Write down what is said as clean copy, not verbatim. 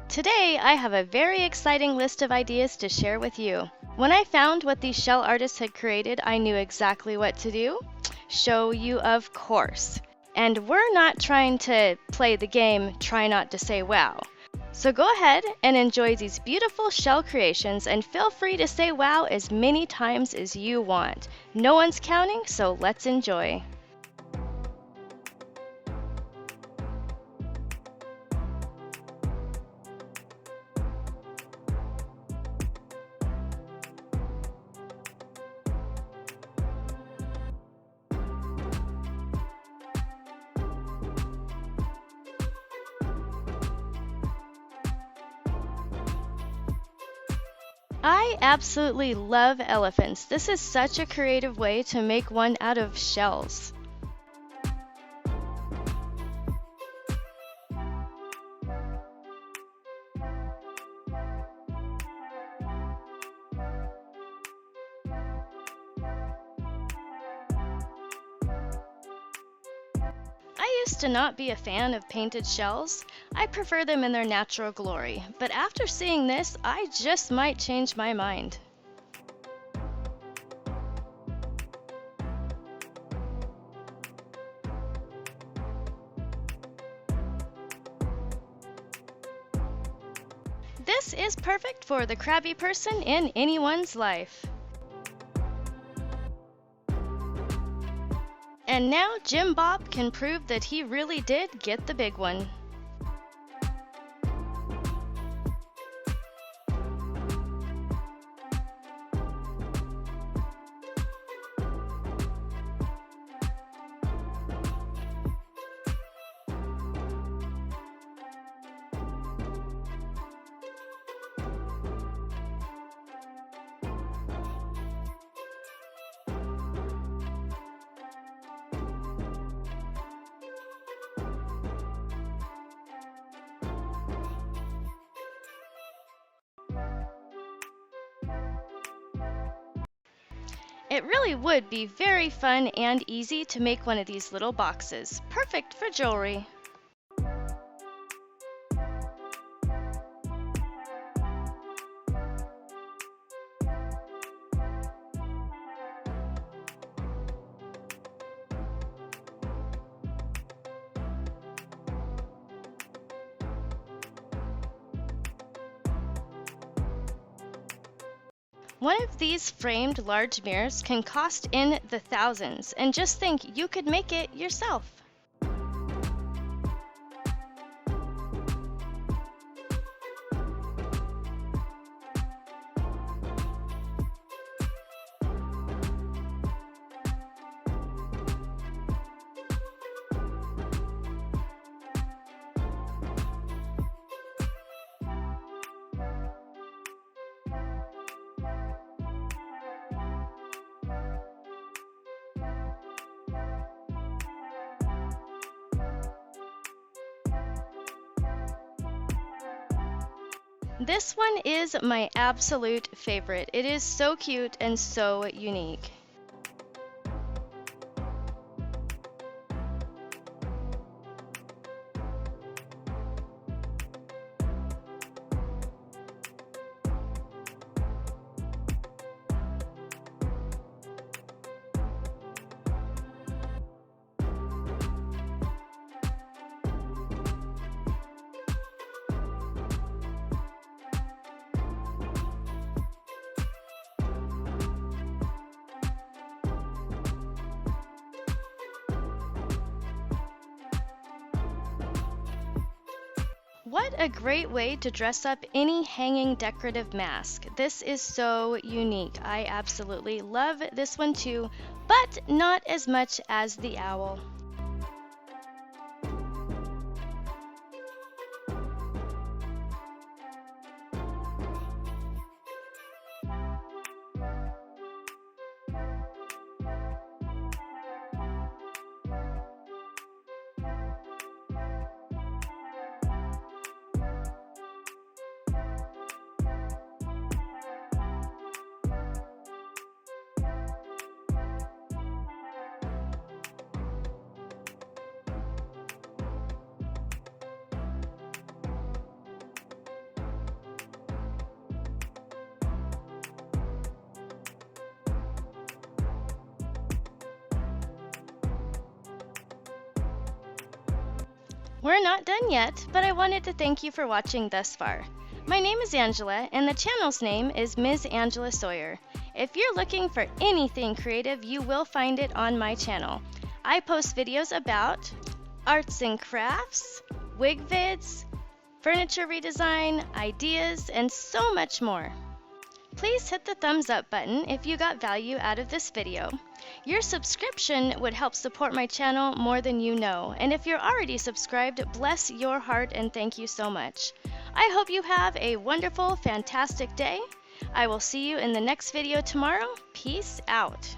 Today, I have a very exciting list of ideas to share with you. When I found what these shell artists had created, I knew exactly what to do. Show you, of course. And we're not trying to play the game, try not to say wow. So go ahead and enjoy these beautiful shell creations and feel free to say wow as many times as you want. No one's counting, so let's enjoy. I absolutely love elephants. This is such a creative way to make one out of shells. I used to not be a fan of painted shells. I prefer them in their natural glory, but after seeing this, I just might change my mind. This is perfect for the crabby person in anyone's life. And now Jim Bob can prove that he really did get the big one. It really would be very fun and easy to make one of these little boxes. Perfect for jewelry. One of these framed large mirrors can cost in the thousands, and just think you could make it yourself. This one is my absolute favorite. It is so cute and so unique. What a great way to dress up any hanging decorative mask. This is so unique. I absolutely love this one too, but not as much as the owl. We're not done yet, but I wanted to thank you for watching thus far. My name is Angela, and the channel's name is Ms. Angela Sawyer. If you're looking for anything creative, you will find it on my channel. I post videos about arts and crafts, wig vids, furniture redesign, ideas, and so much more. Please hit the thumbs up button if you got value out of this video. Your subscription would help support my channel more than you know, and if you're already subscribed, bless your heart and thank you so much. I hope you have a wonderful, fantastic day. I will see you in the next video tomorrow. Peace out.